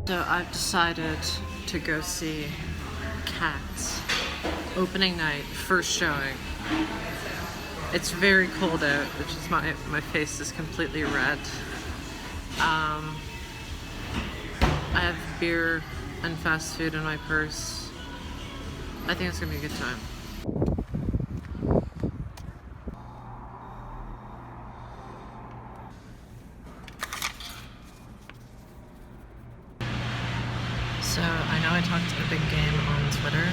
So I've decided to go see Cats. Opening night, first showing. It's very cold out, which is my face is completely red. I have beer and fast food in my purse. I think it's gonna be a good time. So, I know I talked a big game on Twitter,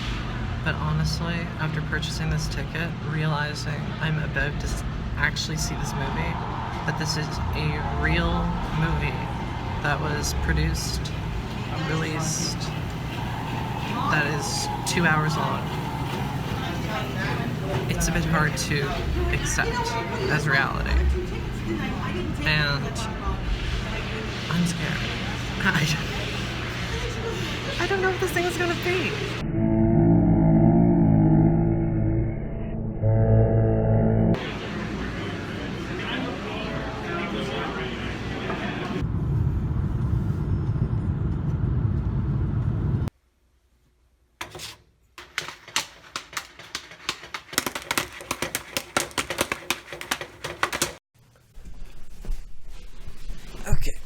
but honestly, after purchasing this ticket, realizing I'm about to actually see this movie, that this is a real movie that was produced, released, that is 2 hours long. It's a bit hard to accept as reality. And I'm scared. I don't know what this thing is gonna be. Okay.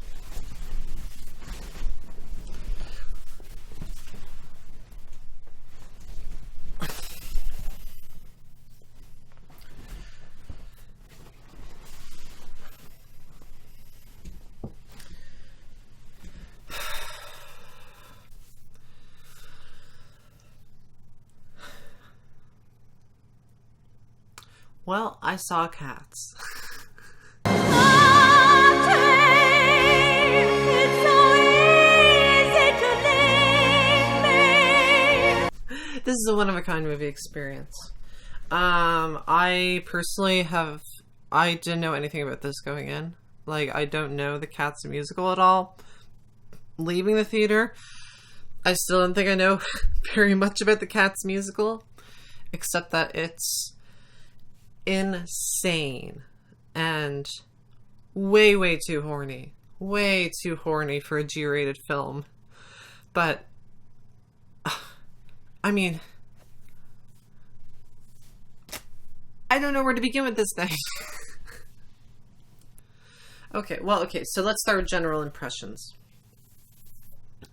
Well, I saw Cats. This is a one-of-a-kind movie experience. I personally I didn't know anything about this going in. Like, I don't know the Cats musical at all. Leaving the theater, I still don't think I know very much about the Cats musical, except that it's insane and way, way too horny. Way too horny for a G-rated film. But I mean, I don't know where to begin with this thing. Okay, so let's start with general impressions.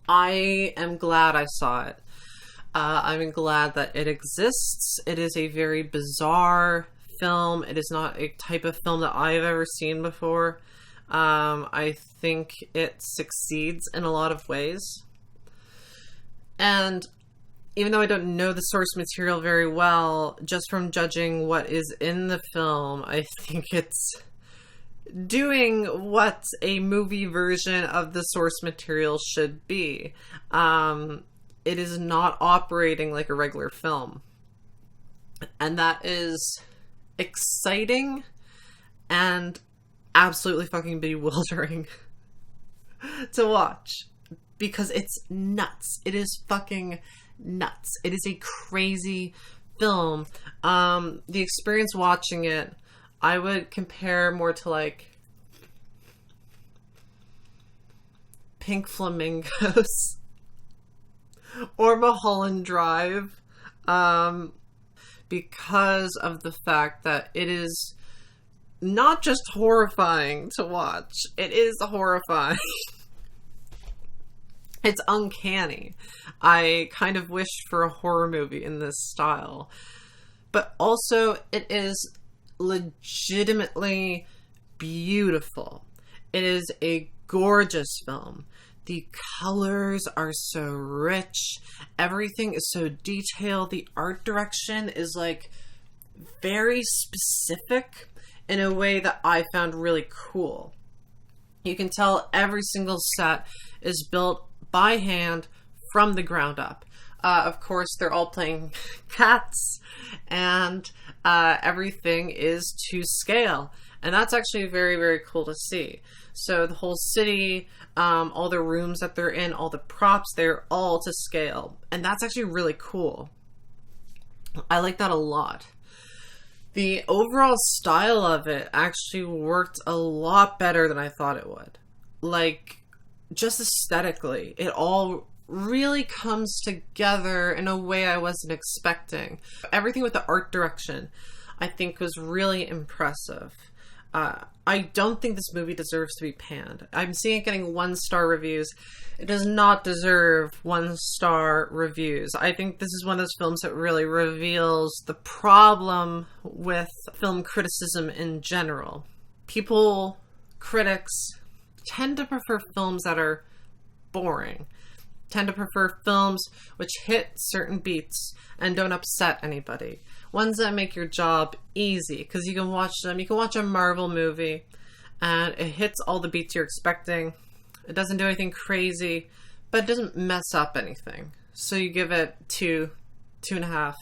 I am glad I saw it. I'm glad that it exists. It is a very bizarre film. It is not a type of film that I've ever seen before. I think it succeeds in a lot of ways. And even though I don't know the source material very well, just from judging what is in the film, I think it's doing what a movie version of the source material should be. It is not operating like a regular film. And that is exciting and absolutely fucking bewildering to watch. Because it's nuts. It is fucking nuts. It is a crazy film. The experience watching it, I would compare more to like Pink Flamingos or Mulholland Drive, because of the fact that it is not just horrifying to watch, it is horrifying. It's uncanny. I kind of wished for a horror movie in this style. But also, it is legitimately beautiful. It is a gorgeous film. The colors are so rich. Everything is so detailed. The art direction is like very specific in a way that I found really cool. You can tell every single set is built by hand from the ground up. Of course, they're all playing cats, and everything is to scale. And that's actually very, very cool to see. So the whole city, all the rooms that they're in, all the props, they're all to scale. And that's actually really cool. I like that a lot. The overall style of it actually worked a lot better than I thought it would. Like, just aesthetically, it all really comes together in a way I wasn't expecting. Everything with the art direction, I think, was really impressive. I don't think this movie deserves to be panned. I'm seeing it getting 1-star reviews. It does not deserve 1-star reviews. I think this is one of those films that really reveals the problem with film criticism in general. People, critics, tend to prefer films that are boring, tend to prefer films which hit certain beats and don't upset anybody. Ones that make your job easy, because you can watch them. You can watch a Marvel movie and it hits all the beats you're expecting. It doesn't do anything crazy, but it doesn't mess up anything. So you give it 2, 2.5,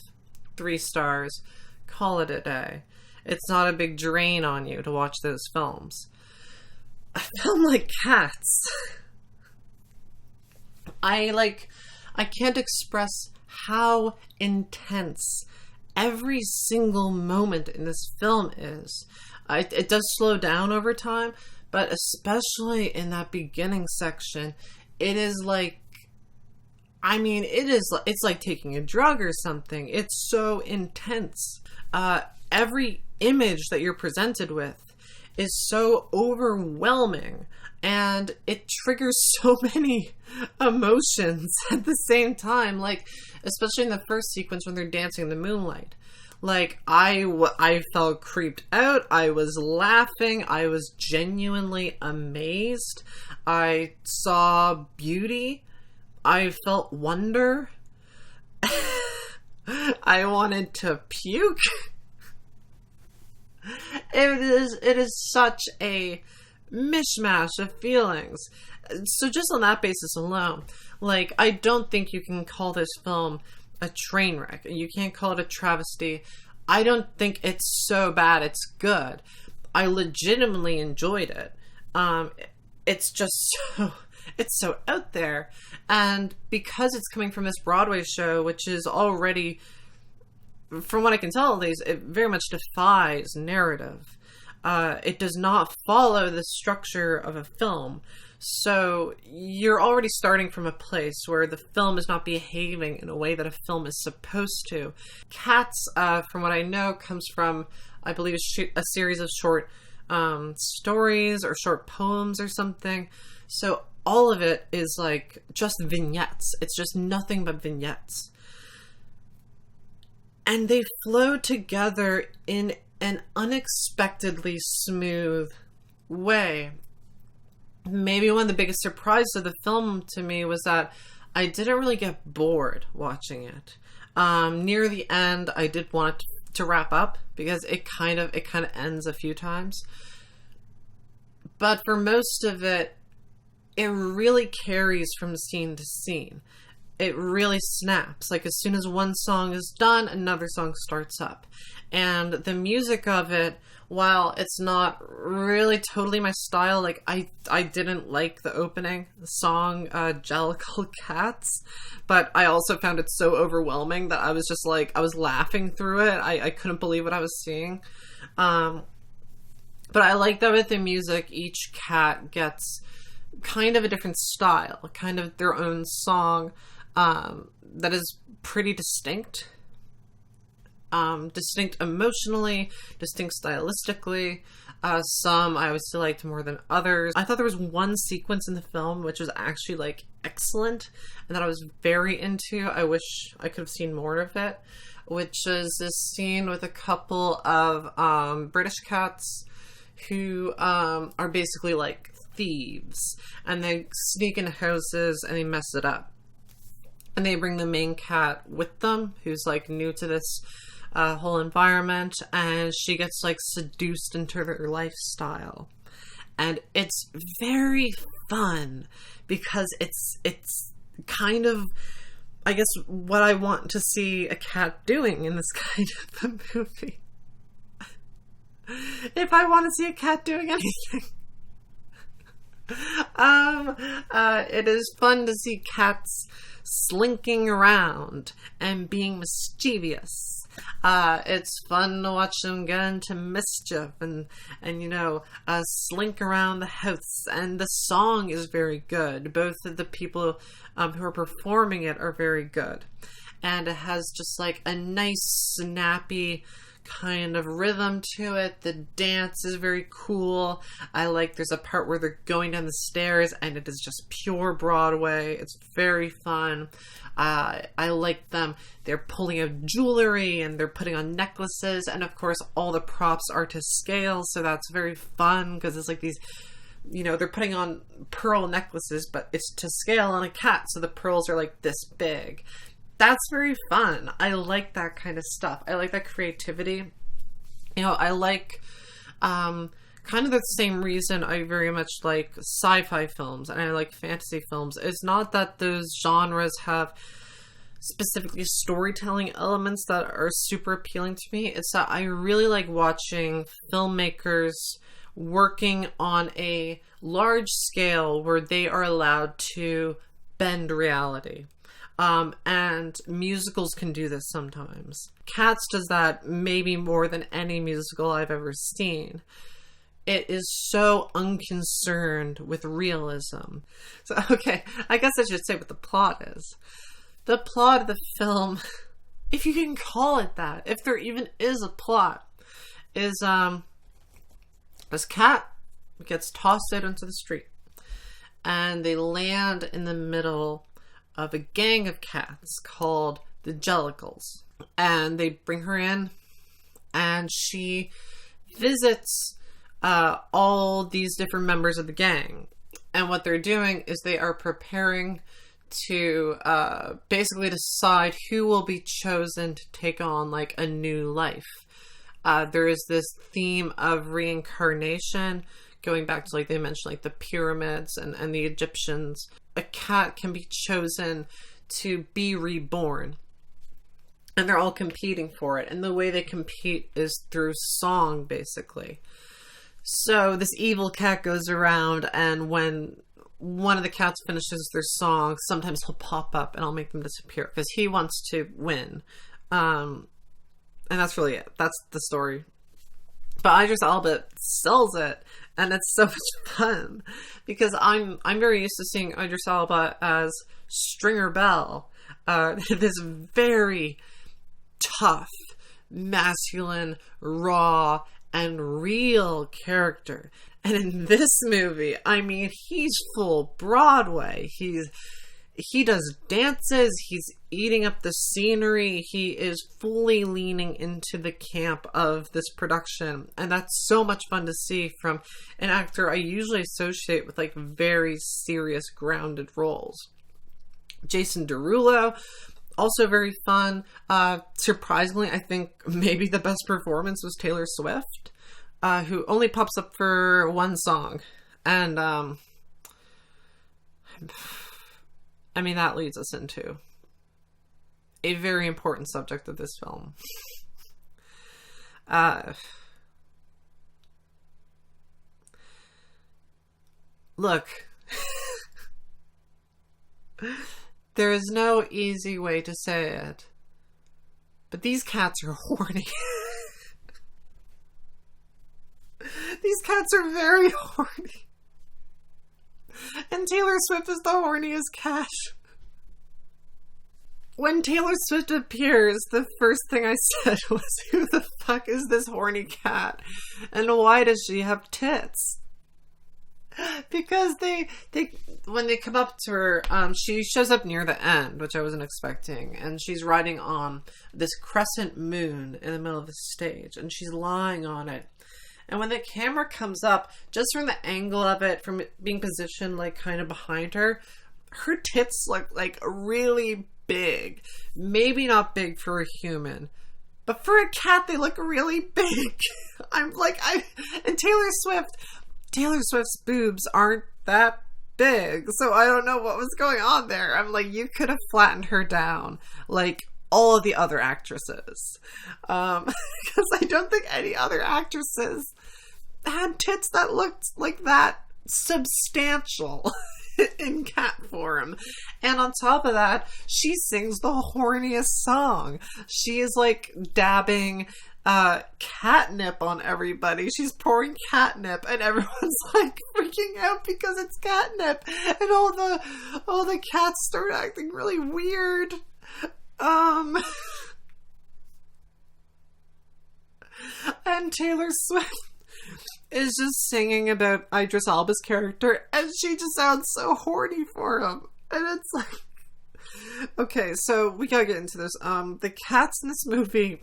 3 stars, call it a day. It's not a big drain on you to watch those films. A film like Cats, I can't express how intense every single moment in this film is. It does slow down over time, but especially in that beginning section, it is like, it's like taking a drug or something. It's so intense. Every image that you're presented with is so overwhelming, and it triggers so many emotions at the same time, like especially in the first sequence when they're dancing in the moonlight. Like, I felt creeped out, I was laughing, I was genuinely amazed, I saw beauty, I felt wonder, I wanted to puke. It is such a mishmash of feelings. So just on that basis alone, like, I don't think you can call this film a train wreck. You can't call it a travesty. I don't think it's so bad it's good. I legitimately enjoyed it. It's just it's so out there. And because it's coming from this Broadway show, which is already, from what I can tell at least, it very much defies narrative. It does not follow the structure of a film. So you're already starting from a place where the film is not behaving in a way that a film is supposed to. Cats, from what I know, comes from, I believe, a series of short stories or short poems or something. So all of it is like just vignettes. It's just nothing but vignettes. And they flow together in an unexpectedly smooth way. Maybe one of the biggest surprises of the film to me was that I didn't really get bored watching it. Near the end, I did want it to wrap up because it kind of ends a few times. But for most of it, it really carries from scene to scene. It really snaps. Like, as soon as one song is done, another song starts up. And the music of it, while it's not really totally my style, like, I didn't like the opening song, Jellicle Cats, but I also found it so overwhelming that I was just like, I was laughing through it. I couldn't believe what I was seeing. But I like that with the music, each cat gets kind of a different style, kind of their own song, that is pretty distinct. Distinct emotionally, distinct stylistically. Some I obviously liked more than others. I thought there was one sequence in the film which was actually, like, excellent and that I was very into. I wish I could have seen more of it, which is this scene with a couple of British cats who are basically like thieves, and they sneak into houses and they mess it up. And they bring the main cat with them, who's like new to this whole environment, and she gets like seduced into their lifestyle. And it's very fun because it's kind of, I guess, what I want to see a cat doing in this kind of a movie. If I want to see a cat doing anything. It is fun to see cats slinking around and being mischievous It's fun to watch them get into mischief and slink around the house. And the song is very good. Both of the people who are performing it are very good. And it has just like a nice, snappy kind of rhythm to it. The dance is very cool. There's a part where they're going down the stairs and it is just pure Broadway. It's very fun. I like them. They're pulling out jewelry and they're putting on necklaces, and of course all the props are to scale, so that's very fun because it's like these, they're putting on pearl necklaces, but it's to scale on a cat, so the pearls are like this big. That's very fun. I like that kind of stuff. I like that creativity. I like kind of the same reason I very much like sci-fi films and I like fantasy films. It's not that those genres have specifically storytelling elements that are super appealing to me. It's that I really like watching filmmakers working on a large scale where they are allowed to bend reality. And musicals can do this sometimes. Cats does that maybe more than any musical I've ever seen. It is so unconcerned with realism. So, okay, I guess I should say what the plot is. The plot of the film, if you can call it that, if there even is a plot, is this cat gets tossed out into the street. And they land in the middle of a gang of cats called the Jellicles. And they bring her in, and she visits all these different members of the gang. And what they're doing is they are preparing to basically decide who will be chosen to take on like a new life. There is this theme of reincarnation going back to, like, they mentioned, like, the pyramids and the Egyptians. A cat can be chosen to be reborn. And they're all competing for it. And the way they compete is through song, basically. So this evil cat goes around, and when one of the cats finishes their song, sometimes he'll pop up and I'll make them disappear because he wants to win. And that's really it. That's the story. But Idris Elba sells it, and it's so much fun because I'm very used to seeing Idris Elba as Stringer Bell, this very tough, masculine, raw, and real character. And in this movie, I mean, he's full Broadway. He does dances. He's eating up the scenery. He is fully leaning into the camp of this production. And that's so much fun to see from an actor I usually associate with, like, very serious, grounded roles. Jason Derulo, also very fun. Surprisingly, I think maybe the best performance was Taylor Swift, who only pops up for one song. And, I mean, that leads us into a very important subject of this film. Look, there is no easy way to say it, but these cats are horny. These cats are very horny. And Taylor Swift is the horniest cat. When Taylor Swift appears, the first thing I said was, who the fuck is this horny cat? And why does she have tits? Because they when they come up to her, she shows up near the end, which I wasn't expecting, and she's riding on this crescent moon in the middle of the stage, and she's lying on it. And when the camera comes up, just from the angle of it, from it being positioned like kind of behind her, her tits look like really big. Maybe not big for a human, but for a cat, they look really big. And Taylor Swift's boobs aren't that big, so I don't know what was going on there. I'm like, you could have flattened her down like all of the other actresses, because I don't think any other actresses had tits that looked like that substantial. in cat form. And on top of that, she sings the horniest song. She is like dabbing catnip on everybody. She's pouring catnip and everyone's like freaking out because it's catnip. And all the cats start acting really weird. And Taylor Swift is just singing about Idris Elba's character, and she just sounds so horny for him. And it's like, okay, so we gotta get into this. The cats in this movie,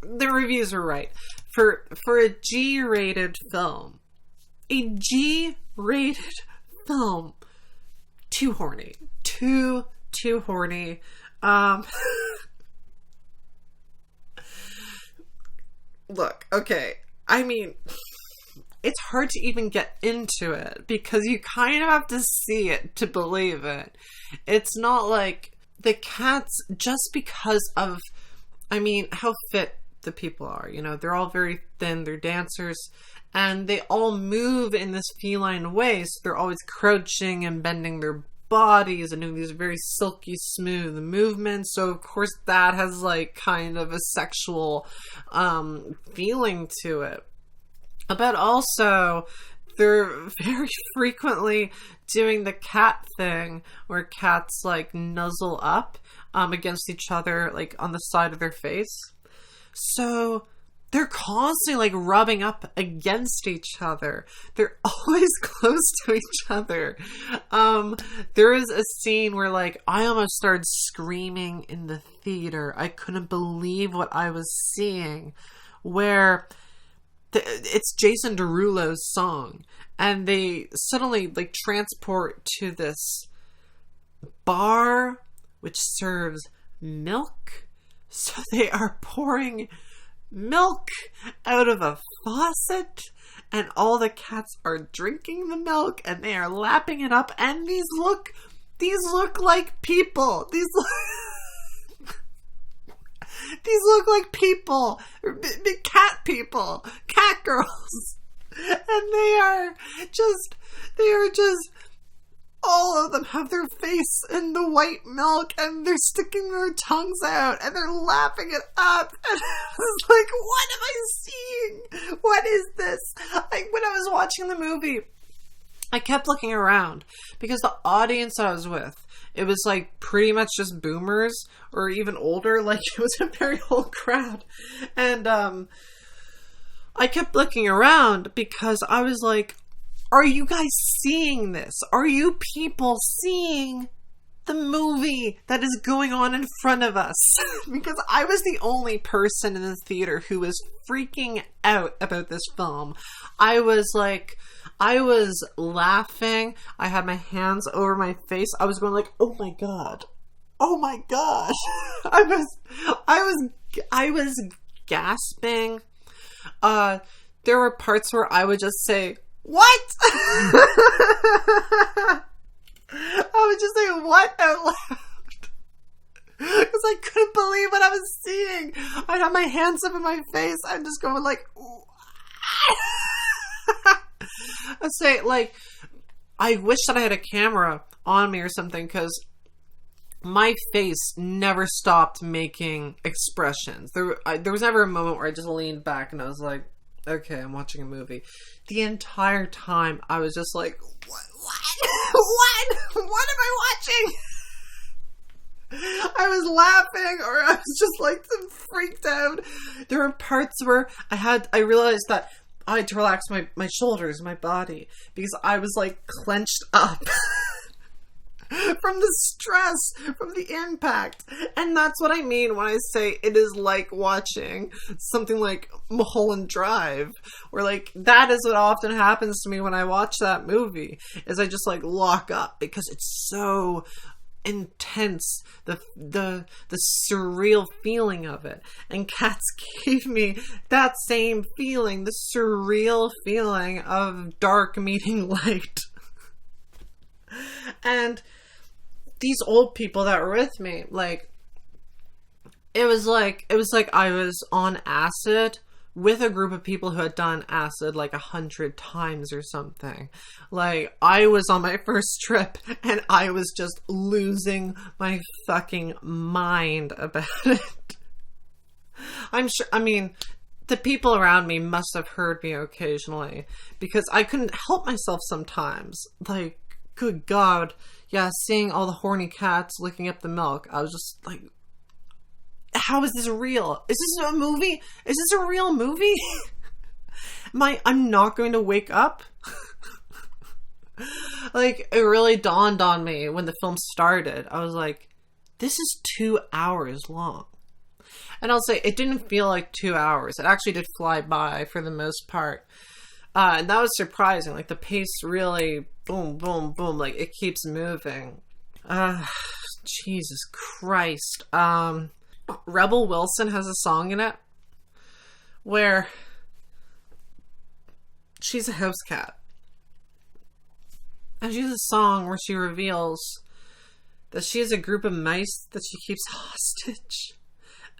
the reviews are right. For a G-rated film, too horny. Too horny. Look, okay, I mean, it's hard to even get into it because you kind of have to see it to believe it. It's not like the cats, just because of, I mean, how fit the people are, you know, they're all very thin, they're dancers, and they all move in this feline way, so they're always crouching and bending their bodies and doing these very silky smooth movements. So of course that has like kind of a sexual feeling to it, but also they're very frequently doing the cat thing where cats like nuzzle up against each other, like on the side of their face. So they're constantly like rubbing up against each other. They're always close to each other. There is a scene where like I almost started screaming in the theater. I couldn't believe what I was seeing, where it's Jason Derulo's song, and they suddenly like transport to this bar which serves milk. So they are pouring milk out of a faucet, and all the cats are drinking the milk and they are lapping it up, and these look like people. These look like people, cat people, cat girls, and they are just all of them have their face in the white milk, and they're sticking their tongues out, and they're lapping it up, and I was like, what am I seeing? What is this? Like, when I was watching the movie, I kept looking around, because the audience I was with, it was like pretty much just boomers, or even older, like it was a very old crowd, and I kept looking around, because I was like, are you guys seeing this? Are you people seeing the movie that is going on in front of us? Because I was the only person in the theater who was freaking out about this film. I was laughing. I had my hands over my face. I was going like, oh my god. Oh my gosh. I was gasping. There were parts where I would just say, what? I would just say what out loud, because I couldn't believe what I was seeing. I'd have my hands up in my face. I'm just going like, I'd say like, I wish that I had a camera on me or something, because my face never stopped making expressions. There was never a moment where I just leaned back and I was like, okay, I'm watching a movie. The entire time I was just like, what am I watching? I was laughing, or I was just like freaked out. There were parts where I realized that I had to relax my shoulders, my body, because I was like clenched up from the stress, from the impact. And that's what I mean when I say it is like watching something like Mulholland Drive, where like that is what often happens to me when I watch that movie, is I just like lock up, because it's so intense, the surreal feeling of it. And Cats gave me that same feeling, the surreal feeling of dark meeting light. And these old people that were with me, like, it was like I was on acid with a group of people who had done acid like 100 times or something. Like, I was on my first trip and I was just losing my fucking mind about it. I'm sure, I mean, the people around me must have heard me occasionally because I couldn't help myself sometimes. Like, good God. Yeah, seeing all the horny cats licking up the milk. I was just like, how is this real? Is this a movie? Is this a real movie? I'm not going to wake up? Like, it really dawned on me when the film started. I was like, this is 2 hours long. And I'll say, it didn't feel like 2 hours. It actually did fly by for the most part. And that was surprising. Like, the pace really, boom, boom, boom. Like, it keeps moving. Jesus Christ. Rebel Wilson has a song in it where she's a house cat. And she has a song where she reveals that she has a group of mice that she keeps hostage.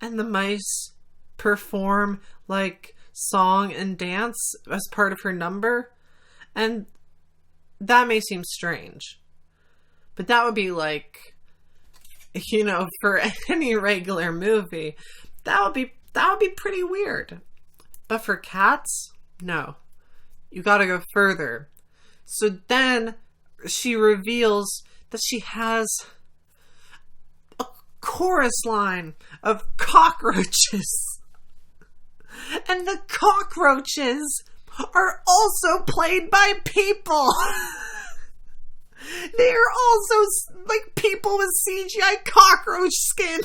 And the mice perform, like, song and dance as part of her number. And that may seem strange. But that would be, like, you know, for any regular movie, that would be pretty weird. But for cats, no. You gotta go further. So then she reveals that she has a chorus line of cockroaches. And the cockroaches are also played by people. They are also like people with CGI cockroach skin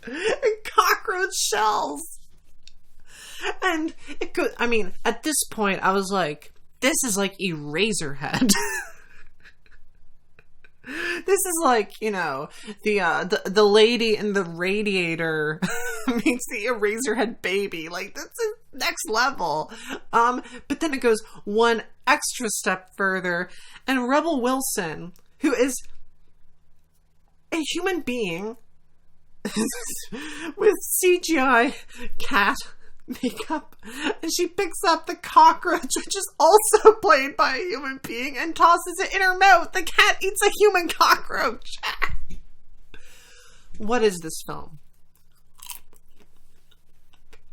and cockroach shells. And it goes, I mean, at this point, I was like, this is like Eraserhead. This is like, you know, the lady in the radiator meets the Eraserhead baby. Like, that's a next level. But then it goes one extra step further, and Rebel Wilson, who is a human being with CGI cat makeup, and she picks up the cockroach, which is also played by a human being, and tosses it in her mouth. The cat eats a human cockroach. What is this film?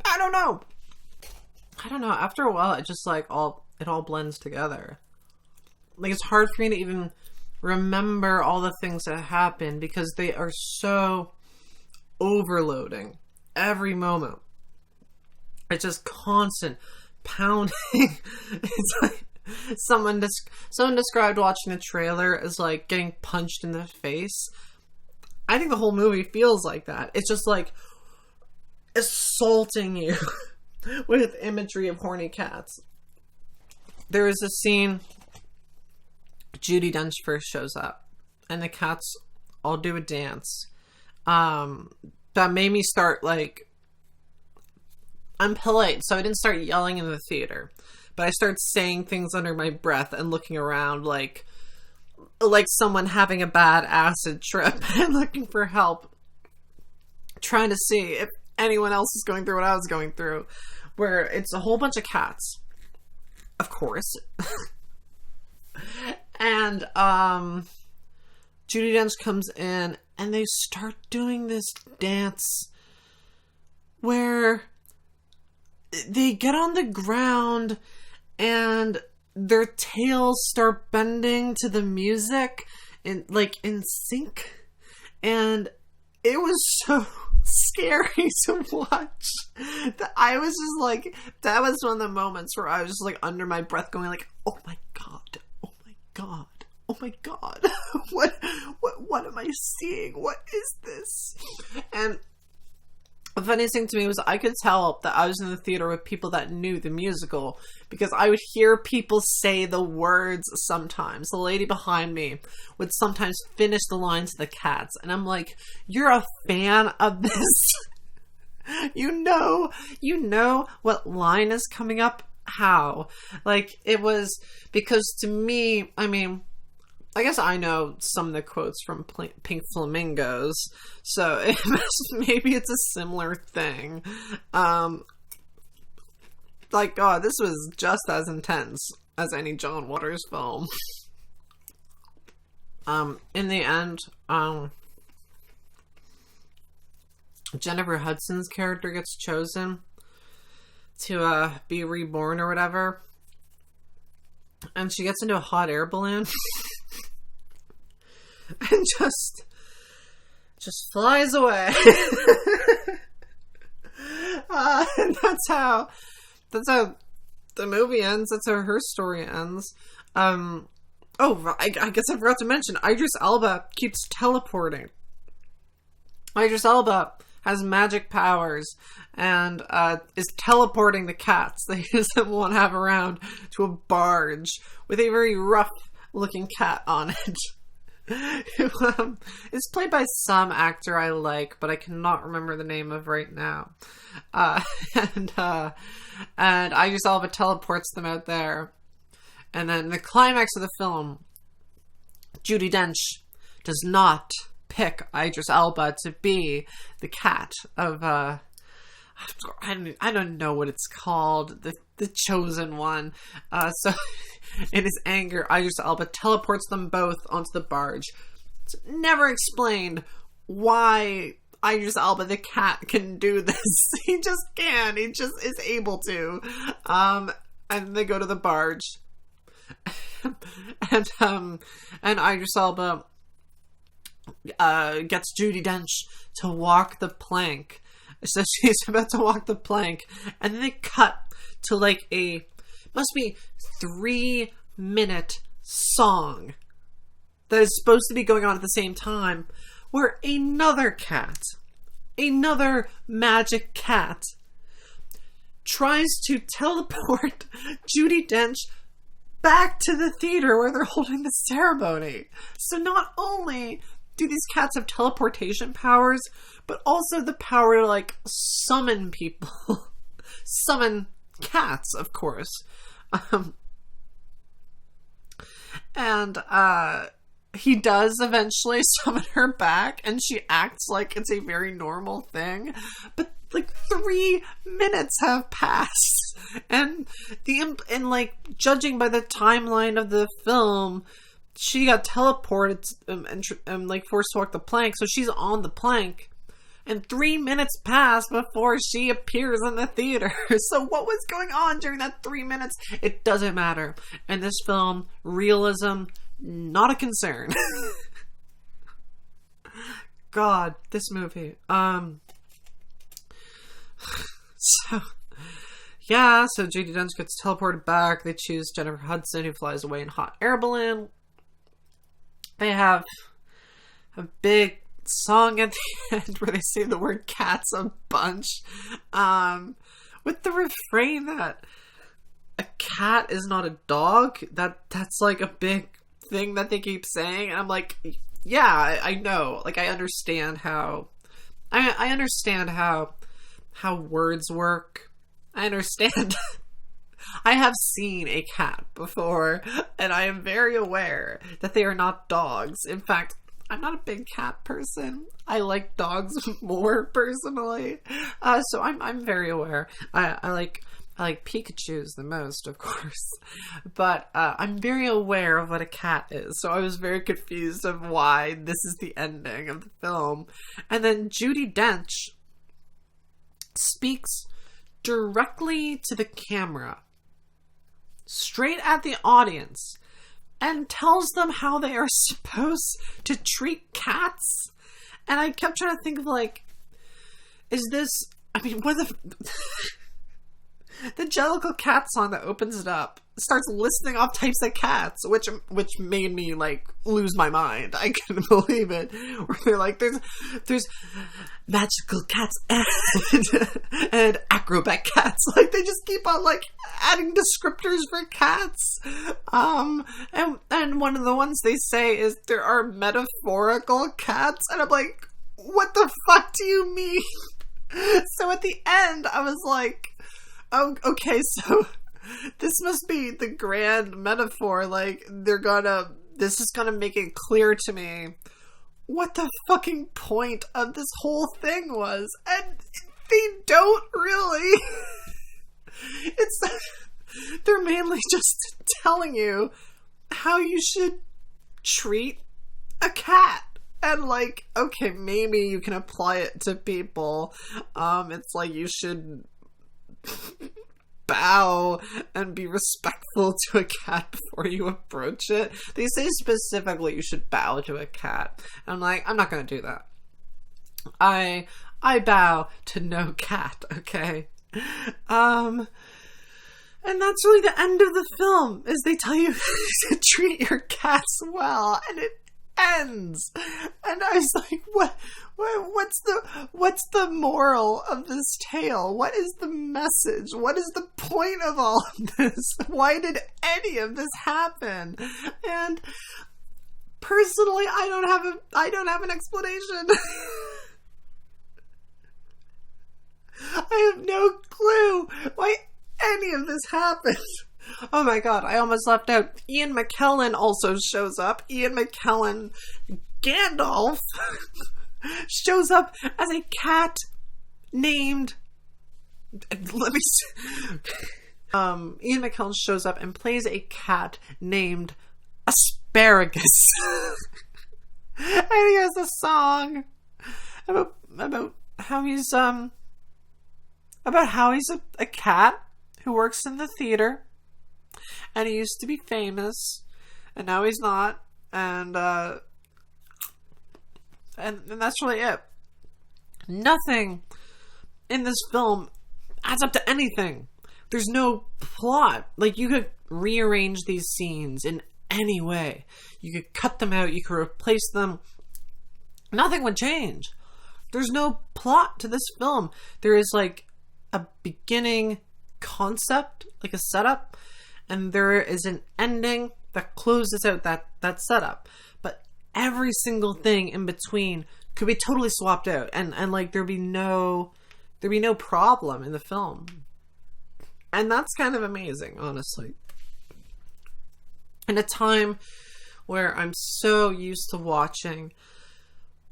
I don't know. After a while, it just like it all blends together. Like, it's hard for me to even remember all the things that happen because they are so overloading every moment. It's just constant pounding. It's like someone described watching the trailer as like getting punched in the face. I think the whole movie feels like that. It's just like assaulting you with imagery of horny cats. There is a scene, Judi Dench first shows up, and the cats all do a dance. That made me start like, I'm polite, so I didn't start yelling in the theater, but I started saying things under my breath and looking around like someone having a bad acid trip and looking for help, trying to see if anyone else is going through what I was going through, where it's a whole bunch of cats, of course. And Judi Dench comes in and they start doing this dance where they get on the ground and their tails start bending to the music in sync. And it was so scary to watch that I was just like, that was one of the moments where I was just like under my breath going like, oh my god, oh my god, oh my god. what am I seeing? What is this? And the funniest thing to me was I could tell that I was in the theater with people that knew the musical because I would hear people say the words sometimes. The lady behind me would sometimes finish the lines of the cats, and I'm like, you're a fan of this? You know what line is coming up? How? Like, it was, because to me, I mean, I guess I know some of the quotes from Pink Flamingos, so maybe it's a similar thing. like, God, this was just as intense as any John Waters film. In the end, Jennifer Hudson's character gets chosen to be reborn or whatever, and she gets into a hot air balloon and just flies away. And that's how the movie ends. That's how her story ends. I guess I forgot to mention, Idris Elba keeps teleporting. Idris Elba has magic powers and is teleporting the cats that he doesn't want to have around to a barge with a very rough looking cat on it. It's played by some actor I like, but I cannot remember the name of right now. And Idris Elba teleports them out there. And then the climax of the film, Judi Dench does not pick Idris Elba to be the cat of I don't know what it's called, the chosen one. So in his anger, Idris Elba teleports them both onto the barge. It's never explained why Idris Elba the cat can do this. He just can. He just is able to. And they go to the barge. and Idris Elba gets Judi Dench to walk the plank. So she's about to walk the plank, and then they cut to like must be 3-minute song that is supposed to be going on at the same time, where another magic cat, tries to teleport Judi Dench back to the theater where they're holding the ceremony. So not only do these cats have teleportation powers, but also the power to, like, summon people. Summon cats, of course. He does eventually summon her back, and she acts like it's a very normal thing. But, like, 3 minutes have passed. And judging by the timeline of the film, she got teleported and like forced to walk the plank, so she's on the plank, and 3 minutes pass before she appears in the theater. So what was going on during that 3 minutes? It doesn't matter. In this film, realism, not a concern. God, this movie. So Judi Dench gets teleported back. They choose Jennifer Hudson, who flies away in a hot air balloon. They have a big song at the end where they say the word cats a bunch, with the refrain that a cat is not a dog. That's like a big thing that they keep saying, and I'm like, yeah, I know. Like, I understand how words work. I understand. I have seen a cat before, and I am very aware that they are not dogs. In fact, I'm not a big cat person. I like dogs more personally, so I'm very aware. I like Pikachus the most, of course, but I'm very aware of what a cat is. So I was very confused of why this is the ending of the film, and then Judi Dench speaks directly to the camera, straight at the audience, and tells them how they are supposed to treat cats. And I kept trying to think of, like, is this, I mean, what the Jellicle Cat song that opens it up starts listing off types of cats, which made me, like, lose my mind. I couldn't believe it. Where they're like, there's magical cats and acrobat cats. Like, they just keep on, like, adding descriptors for cats. And one of the ones they say is there are metaphorical cats, and I'm like, what the fuck do you mean? So at the end, I was like, oh, okay, so this must be the grand metaphor. Like, this is gonna make it clear to me what the fucking point of this whole thing was. And they don't really. It's they're mainly just telling you how you should treat a cat. And like, okay, maybe you can apply it to people. It's like you should bow and be respectful to a cat before you approach it. They say specifically you should bow to a cat. And I'm like, I'm not gonna do that. I bow to no cat, okay? And that's really the end of the film, is they tell you to treat your cats well, and it ends. And I was like, what's the moral of this tale? What is the message? What is the point of all of this? Why did any of this happen? And personally, I don't have an explanation. I have no clue why any of this happened. Oh my god, I almost left out. Ian McKellen also shows up. Ian McKellen, Gandalf, shows up as a cat named... Let me see. Ian McKellen shows up and plays a cat named Asparagus. And he has a song about how he's a cat who works in the theater, and he used to be famous, and now he's not, and that's really it. Nothing in this film adds up to anything. There's no plot. Like, you could rearrange these scenes in any way. You could cut them out, you could replace them. Nothing would change. There's no plot to this film. There is like a beginning concept, like a setup, and there is an ending that closes out that setup. But every single thing in between could be totally swapped out, and like there'd be no problem in the film. And that's kind of amazing, honestly. In a time where I'm so used to watching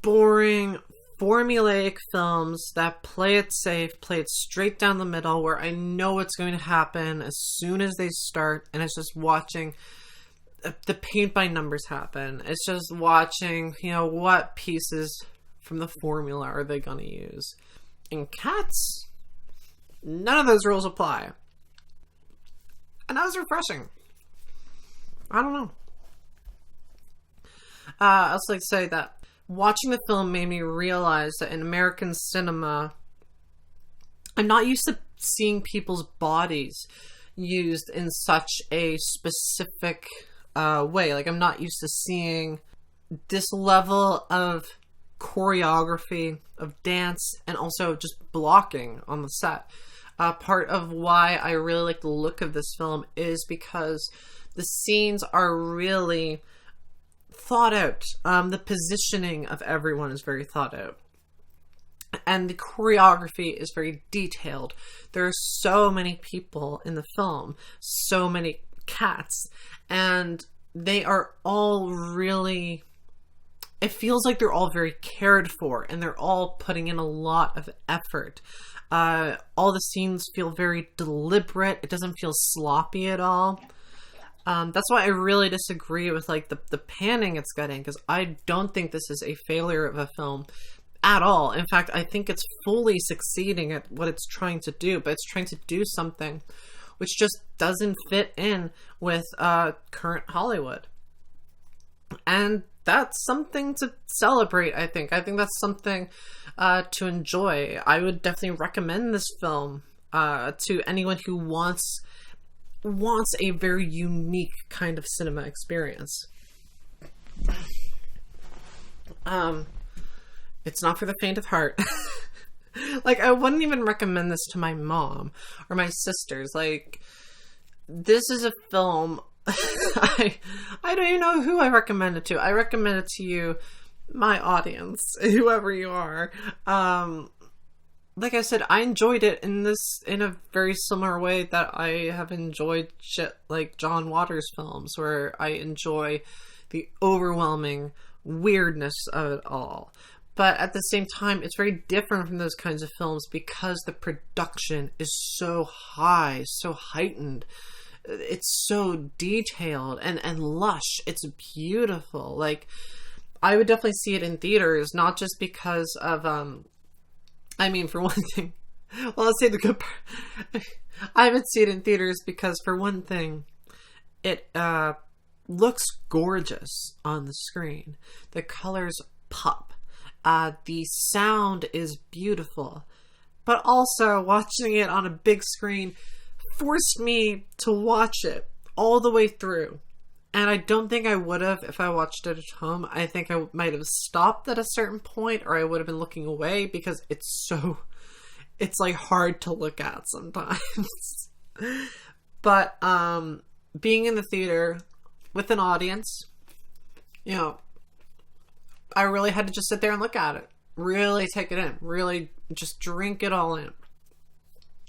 boring, formulaic films that play it safe, play it straight down the middle, where I know what's going to happen as soon as they start, and it's just watching the paint by numbers happen. It's just watching, what pieces from the formula are they going to use. In Cats, none of those rules apply. And that was refreshing. I don't know. I also like to say that watching the film made me realize that in American cinema, I'm not used to seeing people's bodies used in such a specific way. Like, I'm not used to seeing this level of choreography, of dance, and also just blocking on the set. Part of why I really like the look of this film is because the scenes are really thought out. The positioning of everyone is very thought out. And the choreography is very detailed. There are so many people in the film, so many cats, and they are all really... It feels like they're all very cared for, and they're all putting in a lot of effort. All the scenes feel very deliberate. It doesn't feel sloppy at all. That's why I really disagree with like the panning it's getting, because I don't think this is a failure of a film at all. In fact, I think it's fully succeeding at what it's trying to do, but it's trying to do something which just doesn't fit in with current Hollywood. And that's something to celebrate, I think. I think that's something to enjoy. I would definitely recommend this film to anyone who wants a very unique kind of cinema experience. It's not for the faint of heart. Like, I wouldn't even recommend this to my mom or my sisters. Like, this is a film... I don't even know who I recommend it to. I recommend it to you, my audience, whoever you are. Like I said, I enjoyed it in a very similar way that I have enjoyed shit like John Waters films, where I enjoy the overwhelming weirdness of it all. But at the same time, it's very different from those kinds of films because the production is so high, so heightened. It's so detailed and lush. It's beautiful. Like, I would definitely see it in theaters, not just because of, I mean, for one thing, well, I'll say the good part. I would see it in theaters because, for one thing, it looks gorgeous on the screen. The colors pop. The sound is beautiful. But also, watching it on a big screen forced me to watch it all the way through. And I don't think I would have if I watched it at home. I think I might have stopped at a certain point, or I would have been looking away because it's like hard to look at sometimes. But being in the theater with an audience, you know, I really had to just sit there and look at it. Really take it in. Really just drink it all in.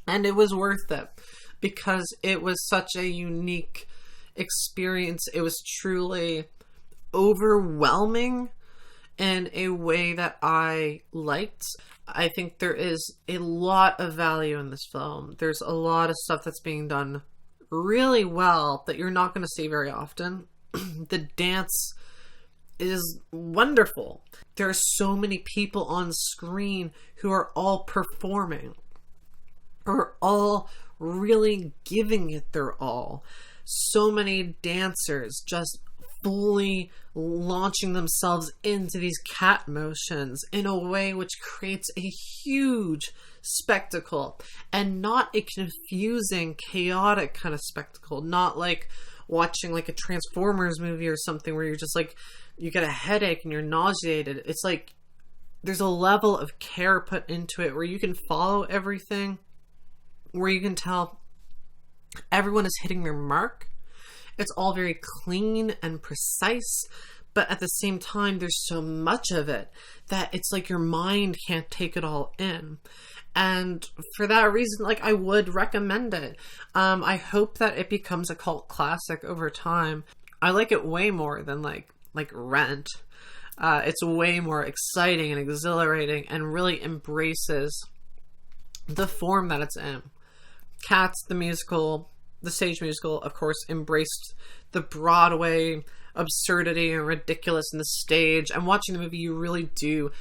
And it was worth it because it was such a unique experience. It was truly overwhelming in a way that I liked. I think there is a lot of value in this film. There's a lot of stuff that's being done really well that you're not going to see very often. The dance is wonderful. There are so many people on screen who are all performing, are all really giving it their all. So many dancers just fully launching themselves into these cat motions in a way which creates a huge spectacle, and not a confusing, chaotic kind of spectacle. Not like watching like a Transformers movie or something where you're just like, you get a headache and you're nauseated. It's like there's a level of care put into it where you can follow everything, where you can tell everyone is hitting their mark. It's all very clean and precise, but at the same time, there's so much of it that it's like your mind can't take it all in. And for that reason, like, I would recommend it. I hope that it becomes a cult classic over time. I like it way more than like Rent. It's way more exciting and exhilarating and really embraces the form that it's in. Cats, the musical, the stage musical, of course, embraced the Broadway absurdity and ridiculous in the stage. And watching the movie, you really do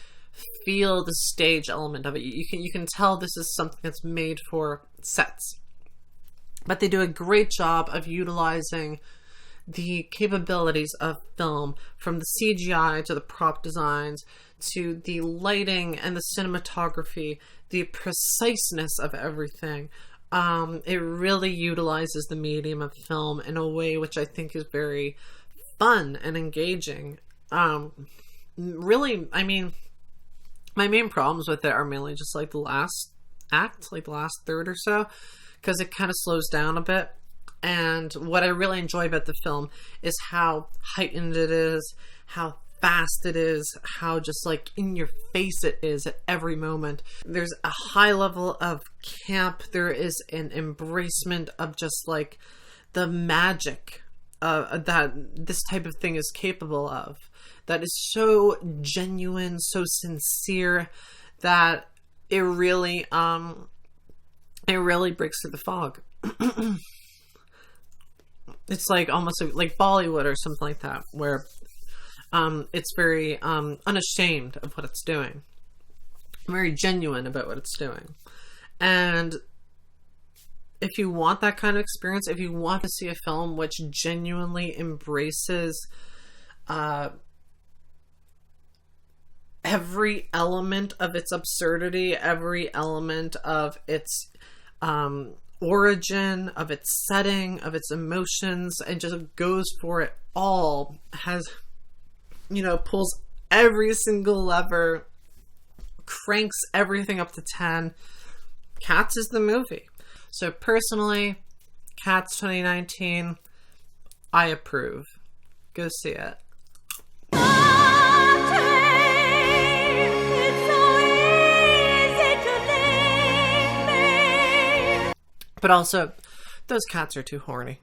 feel the stage element of it. You can tell this is something that's made for sets. But they do a great job of utilizing the capabilities of film, from the CGI to the prop designs to the lighting and the cinematography, the preciseness of everything. It really utilizes the medium of film in a way which I think is very fun and engaging. Really, I mean, my main problems with it are mainly just like the last act, like the last third or so, because it kind of slows down a bit. And what I really enjoy about the film is how heightened it is, how fast it is, how just like in your face it is at every moment. There's a high level of camp. There is an embracement of just like the magic that this type of thing is capable of. That is so genuine, so sincere, that it really breaks through the fog. It's like almost like Bollywood or something like that, where it's very unashamed of what it's doing, very genuine about what it's doing. And if you want that kind of experience, if you want to see a film which genuinely embraces every element of its absurdity, every element of its origin, of its setting, of its emotions, and just goes for it all, has, pulls every single lever, cranks everything up to 10. Cats is the movie. So personally, Cats 2019, I approve. Go see it. But also, those cats are too horny.